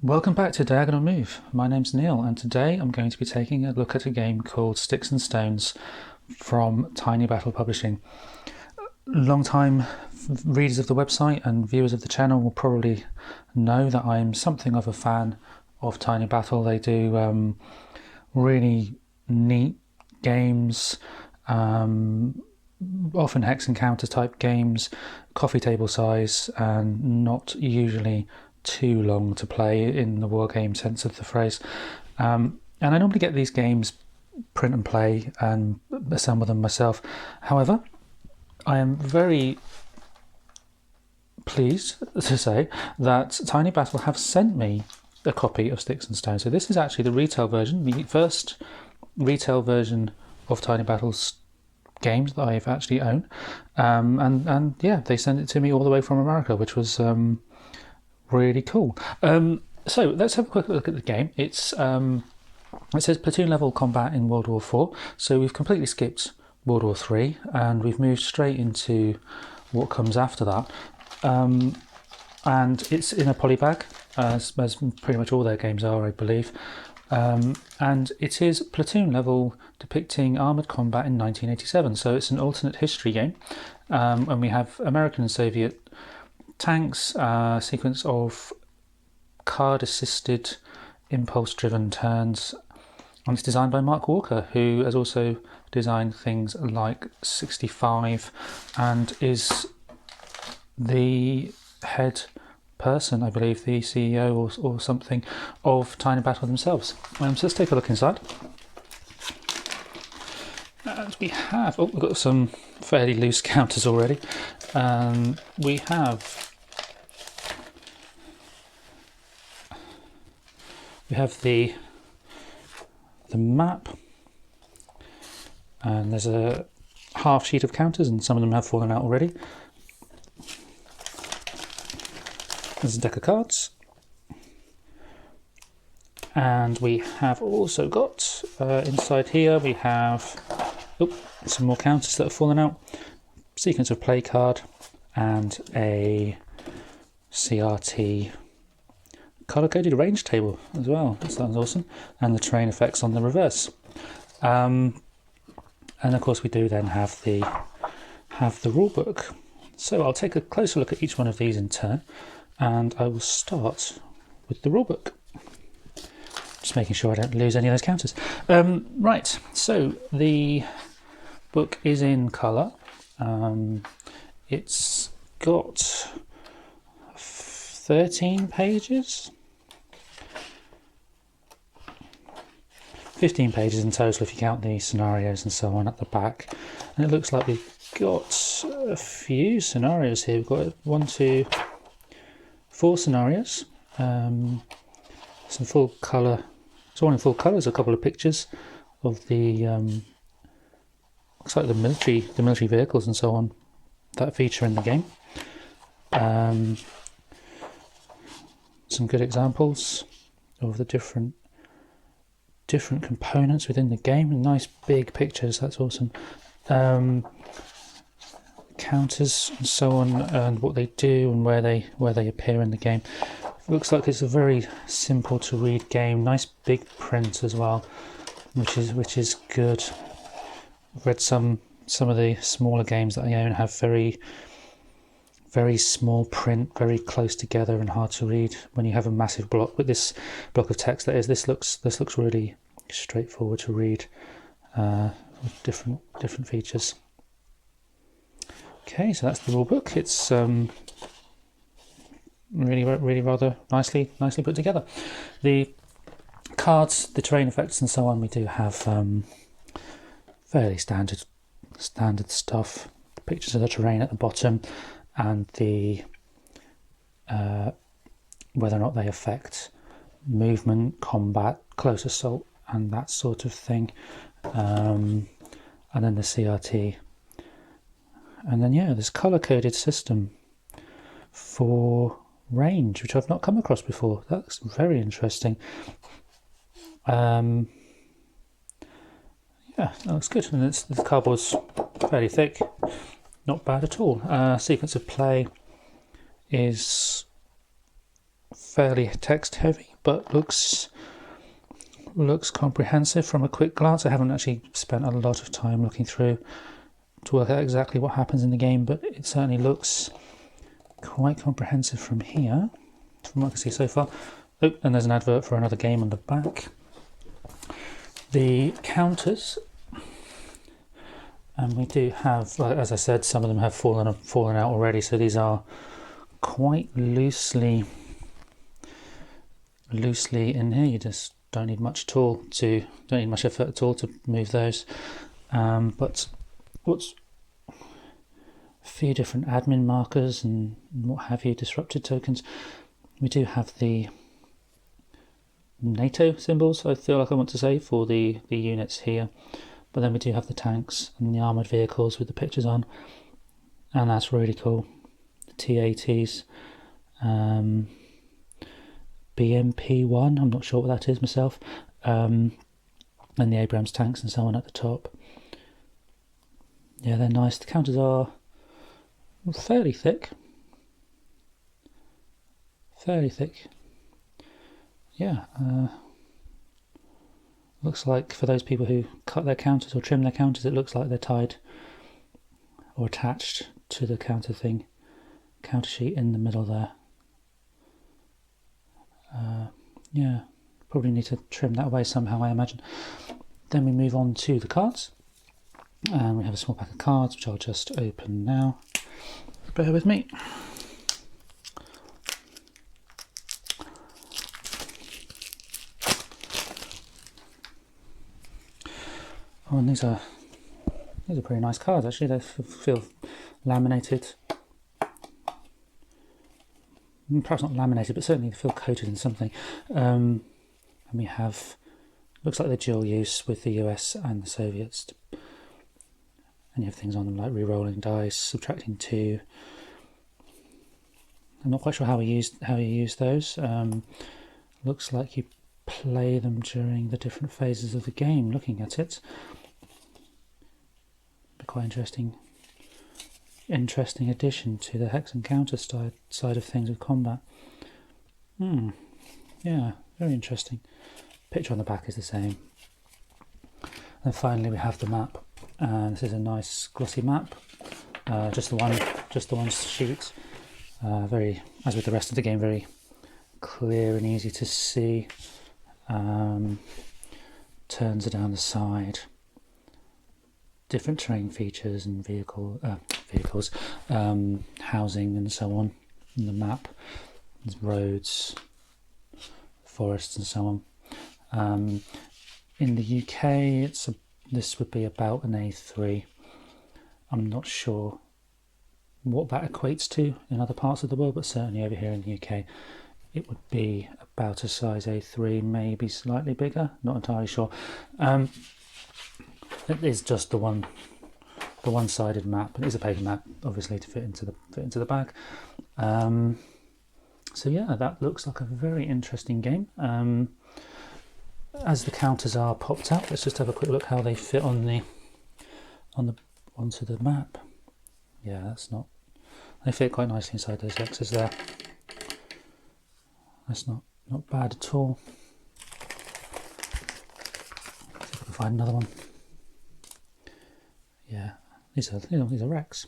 Welcome back to Diagonal Move. My name's Neil, and today I'm going to be taking a look at a game called Sticks and Stones from Tiny Battle Publishing. Long-time readers of the website and viewers of the channel will probably know that I'm something of a fan of Tiny Battle. They do really neat games, often hex encounter type games, coffee table size, and not usually too long to play in the wargame sense of the phrase. And I normally get these games, print and play, and assemble them myself. However, I am very pleased to say that Tiny Battle have sent me a copy of Sticks and Stones. So this is actually the retail version, the first retail version of Tiny Battle's games that I've actually owned. And yeah, they sent it to me all the way from America, which was really cool. So let's have a quick look at the game. It says Platoon Level Combat in World War IV. So we've completely skipped World War III and we've moved straight into what comes after that. And it's in a polybag, as pretty much all their games are, I believe. And it is platoon level, depicting armoured combat in 1987. So it's an alternate history game. And we have American and Soviet tanks, sequence of card-assisted, impulse-driven turns, and it's designed by Mark Walker, who has also designed things like 65 and is the head person, I believe, the CEO or something of Tiny Battle themselves. So let's take a look inside. And we have, we've got some fairly loose counters already. We have the map, and there's a half sheet of counters, and some of them have fallen out already. There's a deck of cards, and we have also got inside here we have some more counters that have fallen out, sequence of play card, and a CRT colour-coded range table as well. That sounds awesome. And the terrain effects on the reverse. And of course we do then have the rule book. So I'll take a closer look at each one of these in turn, and I will start with the rule book. Just making sure I don't lose any of those counters. Right, so the book is in colour. It's got 13 pages. 15 pages in total if you count the scenarios and so on at the back. And it looks like we've got a few scenarios here. We've got 1, 2, 4 scenarios. Some full colour. So one in full colour is a couple of pictures of the looks like the military vehicles and so on that feature in the game. Some good examples of the different components within the game, and nice big pictures. That's awesome. Counters and so on, and what they do and where they appear in the game. It looks like it's a very simple to read game. Nice big print as well, which is good. I've read some of the smaller games that I own have very small print, very close together and hard to read when you have a massive block. With this block of text, that is, this looks really straightforward to read, with different features. Okay, so that's the rule book. It's really rather nicely put together. The cards, the terrain effects, and so on, we do have fairly standard stuff. Pictures of the terrain at the bottom, and the whether or not they affect movement, combat, close assault, and that sort of thing. And then the CRT. And then this colour-coded system for range, which I've not come across before. That's very interesting. Yeah, that looks good. And the cardboard's fairly thick. Not bad at all. Sequence of play is fairly text heavy, but looks comprehensive from a quick glance. I haven't actually spent a lot of time looking through to work out exactly what happens in the game, but it certainly looks quite comprehensive from here, from what I can see so far. Oh, and there's an advert for another game on the back. The counters, and we do have, as I said, some of them have fallen out already, so these are quite loosely in here. You just don't need much effort at all to move those. But what's a few different admin markers and what have you, disrupted tokens. We do have the NATO symbols, I feel like I want to say, for the units here. But then we do have the tanks and the armoured vehicles with the pictures on, and that's really cool. The T-80s, BMP-1, I'm not sure what that is myself, and the Abrams tanks and so on at the top. Yeah, they're nice. The counters are fairly thick. Yeah, looks like for those people who cut their counters or trim their counters, it looks like they're tied or attached to the counter sheet in the middle there. Yeah, probably need to trim that away somehow, I imagine. Then we move on to the cards, and we have a small pack of cards which I'll just open now. Bear with me. Oh, and these are pretty nice cards actually. They feel laminated. Perhaps not laminated, but certainly they feel coated in something. And we have, looks like they're dual use with the US and the Soviets. And you have things on them like re-rolling dice, subtracting 2. I'm not quite sure how you use those. Looks like you play them during the different phases of the game, looking at it. Quite interesting addition to the hex and counter side of things with combat. Yeah, very interesting. Picture on the back is the same. And finally we have the map, and this is a nice glossy map. Just the one sheet. Very, as with the rest of the game, very clear and easy to see. Turns are down the side. Different terrain features and vehicles, housing and so on in the map. There's roads, forests and so on. In the UK, this would be about an A3. I'm not sure what that equates to in other parts of the world, but certainly over here in the UK, it would be about a size A3, maybe slightly bigger. Not entirely sure. It is just the one-sided map. It is a paper map, obviously, to fit into the bag. So yeah, that looks like a very interesting game. As the counters are popped out, let's just have a quick look how they fit onto the map. Yeah, they fit quite nicely inside those X's there. That's not bad at all. See if I can find another one. Yeah, these are Rex.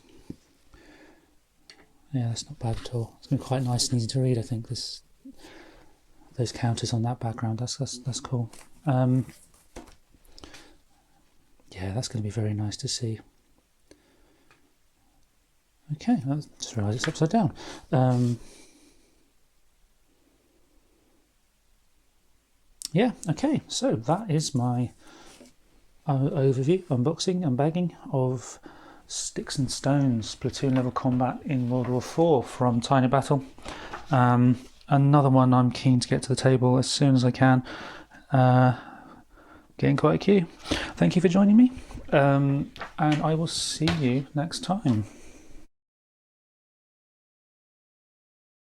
Yeah, that's not bad at all. It's going to be quite nice and easy to read, I think. Those counters on that background, that's cool. Yeah, that's going to be very nice to see. Okay, I just realised it's upside down. Yeah, okay, so that is my overview, unboxing, unbagging of Sticks and Stones Platoon Level Combat in World War IV from Tiny Battle. Another one I'm keen to get to the table as soon as I can. Getting quite a queue. Thank you for joining me, and I will see you next time.